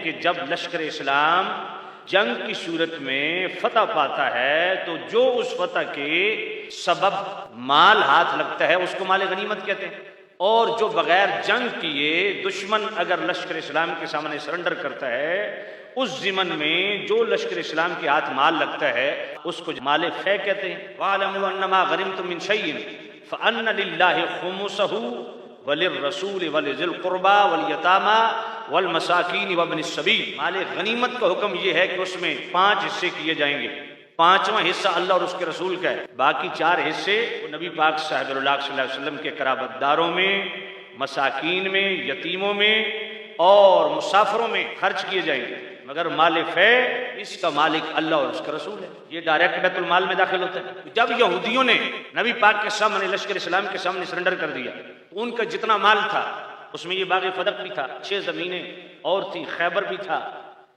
कि जब लश्कर इस्लाम जंग की सूरत में फतह पाता है तो जो उस फतह के सबब माल हाथ लगता है उसको माल गनीमत कहते हैं, और जो बगैर जंग किए दुश्मन अगर लश्कर इस्लाम के सामने सरेंडर करता है उस ज़िमन में जो लश्कर इस्लाम के हाथ माल लगता है उसको माल फै कहते हैं। वालमू अन्नमा गनिमतुम मिन शैइन फअन्न लिल्लाहि खुमुसहु वलिर्रसूल वलिज़िल कुर्बा वलयतामा वलमसाकीन वब्निस सबील। माल गनीमत का हुक्म यह है कि उसमें 5 हिस्से किए जाएंगे, 5वां हिस्सा अल्लाह और उसके रसूल का है, बाकी 4 हिस्से नबी पाक साहबुल्लाह सल्लल्लाहु अलैहि वसल्लम के कराबतदारों में, मसाकीन में, यतीमों में और मुसाफिरों में खर्च किए जाएंगे। मगर माल फै इसका मालिक अल्लाह और उसका रसूल है, ये डायरेक्ट बैतुल माल में दाखिल होता है। जब यहूदियों ने नबी पाक के सामने लश्कर इस्लाम के सामने सरेंडर कर दिया, उनका जितना माल था उसमें ये बाग़े फदक भी था, 6 ज़मीनें और थी, खैबर भी था,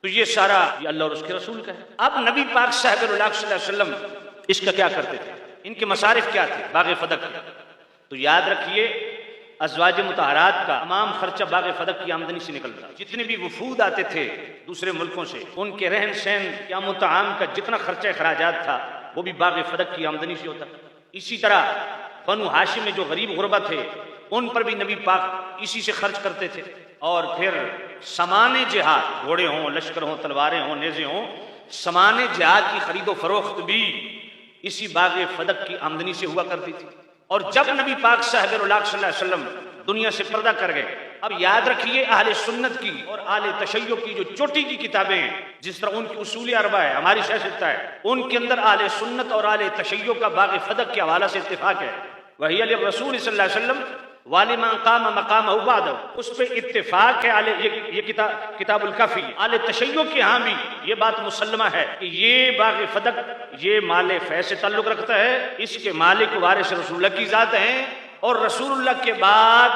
तो ये सारा ये अल्लाह और उसके रसूल का है। अब नबी पाक साहबुल्लाह सल्लल्लाहु अलैहि वसल्लम इसका क्या करते थे, इनके मसारिफ क्या थे बाग़े फदक के? तो याद रखिए अज़वाज मुतहरात का तमाम खर्चा बाग़े फदक की आमदनी से निकलता। जितने भी वफूद आते थे दूसरे मुल्कों से, उनके रहन सहन या मुताम का जितना खर्चा खराजात था वो भी बाग़े फदक की आमदनी से होता। इसी तरह बनु हाशिम में जो गरीब गुरबा थे उन पर भी नबी पाक इसी से खर्च करते थे। और फिर सामान्य जिहाद, घोड़े हों, लश्कर हों, तलवारें हों, नेज़े हों, सामान्य जिहाद की खरीदो फरोख्त भी इसी बाग़े फदक की आमदनी से हुआ करती थी। और जब नबी पाक साहबुल्लाह सल्लल्लाहु अलैहि वसल्लम दुनिया से पर्दा कर गए, अब याद रखिए अहले सुन्नत की और आले तशय्यो की जो चोटी की किताबें हैं, जिस तरह उनकी उसूल अरबा है, हमारी सियासत है, उनके अंदर आले सुन्नत और आले तशय्यो का बाग़े फदक के हवाला से इत्तिफाक है। वही अली रसूल सल्लल्लाहु अलैहि वसल्लम वाले मकाम मकाम उस पे इत्तिफाक है। आले ये किताबुल काफी आले तशय्यो के यहाँ भी ये बात मुसल्लमा है कि ये बाग़े फदक ये माले फै से ताल्लुक रखता है, इसके मालिक वारिस रसूलुल्लाह की जात हैं, और रसूलुल्लाह के बाद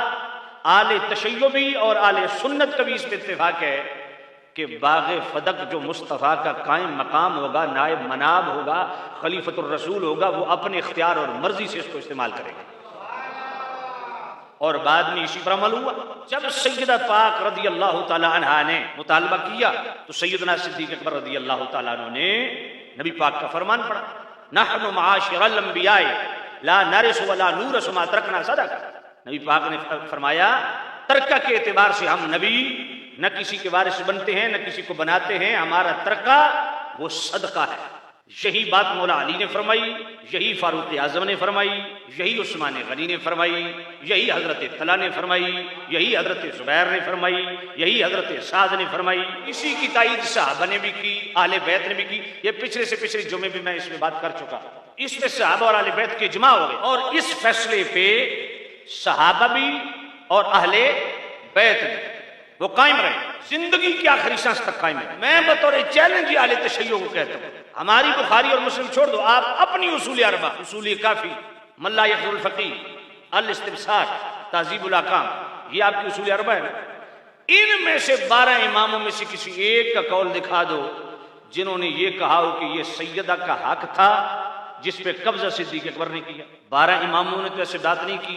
आले तशय्यो भी और आले सुन्नत का भी इस पे इत्तिफाक है कि बाग़े फदक जो मुस्तफ़ा का कायम मकाम होगा, नायब मनाब होगा, खलीफतुर रसूल होगा, वो अपने इख्तियार और मर्जी से इसको इस्तेमाल करेगा। और बाद में इसी पर अमल हुआ। जब सैयदा पाक रज़ी अल्लाह तआला अन्हा ने मुतालबा किया तो सैयदना सिद्दीक़ अकबर रज़ी अल्लाह तआला अन्हु ने नबी पाक का फरमान पढ़ा, नहनु माशिरल अंबिया ला नरिसु वला नूरसु मा तरकना सदका। नबी पाक ने फरमाया तरका के एतबार से हम नबी न किसी के वारिस बनते हैं न किसी को बनाते हैं, हमारा तरका वो सदका है। यही बात मौला अली ने फरमाई, यही फारूक आजम ने फरमाई, यही उस्मान गनी ने फरमाई, यही हजरत तला ने फरमाई, यही हजरत जुबैर ने फरमाई, यही हजरत साद ने फरमाई। इसी की तायीद सहाबा ने भी की, आले बैत ने भी की। ये पिछले से पिछले जुमे भी मैं इसमें बात कर चुका। इसमें सहाबा और आले बैत के इजमा हो गए, और इस फैसले पे सहाबा भी और अहले बैत भी वो कायम रहे, जिंदगी की आखिरी सांस तक कायम है। मैं बतौर चैलेंज आले तशय्यो को कहता हूँ, हमारी बुखारी और मुस्लिम छोड़ दो, आप अपनी उसूल अरबा, उसूल काफी, मल्ला यखुल फकीह, अल इस्तिबसार, तहजीबुल अहकाम, ये आपकी उसूल अरबा है। इनमें से 12 इमामों में से किसी एक का कौल दिखा दो जिन्होंने ये कहा हो कि ये सैयदा का हक था जिस पे कब्जा सिद्दीक़ अकबर ने किया। 12 इमामों ने तो ऐसे बात नहीं की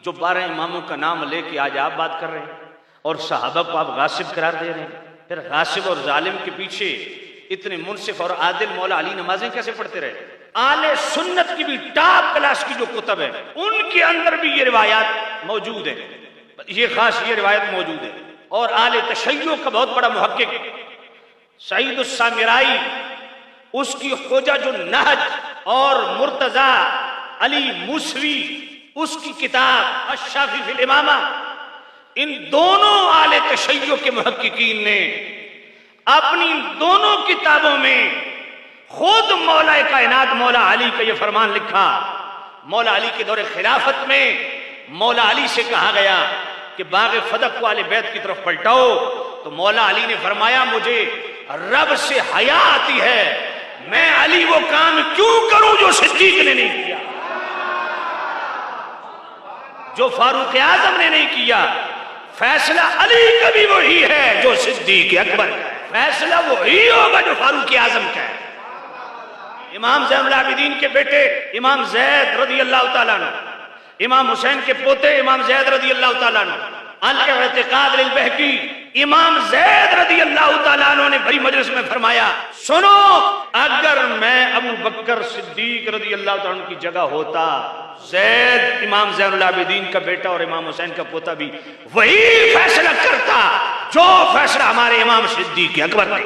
जो 12 इमामों का नाम लेके आज आप बात कर रहे हैं, और सहाबा को आप गासिब करार दे रहे हैं। फिर गासिब और जालिम के पीछे इतने मुनसिफ और आदिल मौला अली नमाजें कैसे पढ़ते रहे? आले सुन्नत की भी टॉप क्लास की जो कुतब है उनके अंदर भी ये रिवायात मौजूद है, ये खास ये रिवायत मौजूद है। और आले तशय्यो का बहुत बड़ा मुहक्किक सईद सामिराई, उसकी खोजा जो नहज और मुर्तजा अली मूसवी उसकी किताब अश-शाफ़ी फिल इमामा, इन दोनों आले तशय्यो के मुहक्किकीन ने अपनी दोनों किताबों में खुद मौला कायनात मौला अली का ये फरमान लिखा। मौला अली के दौरे खिलाफत में मौला अली से कहा गया कि बाग़े फदक को आले बैत की तरफ पलटाओ, तो मौला अली ने फरमाया मुझे रब से हया आती है, मैं अली वो काम क्यों करूं जो सिद्दीक ने नहीं किया, जो फारूक आजम ने नहीं किया। फैसला अली का भी वही है जो सिद्दीक अकबर का है, फैसला वही होगा जो फारूक आजम का है। इमाम ज़ैनुल आबिदीन के बेटे इमाम ज़ैद रज़ी अल्लाह तआला अन्हु, इमाम हुसैन के पोते इमाम ज़ैद रज़ी अल्लाह तआला अन्हु, अल-इअ्तिक़ाद लिल-बहकी, इमाम ज़ैद रज़ी अल्लाह ने बड़ी मजलिस में फरमाया, सुनो, अगर मैं अबू बकर सिद्दीक रज़ी अल्लाह तआला अन्हु की जगह होता, ज़ैद इमाम ज़ैनुल आबिदीन का बेटा और इमाम हुसैन का पोता भी वही फैसला करता जो फैसला हमारे इमाम सिद्दीक अकबर ने।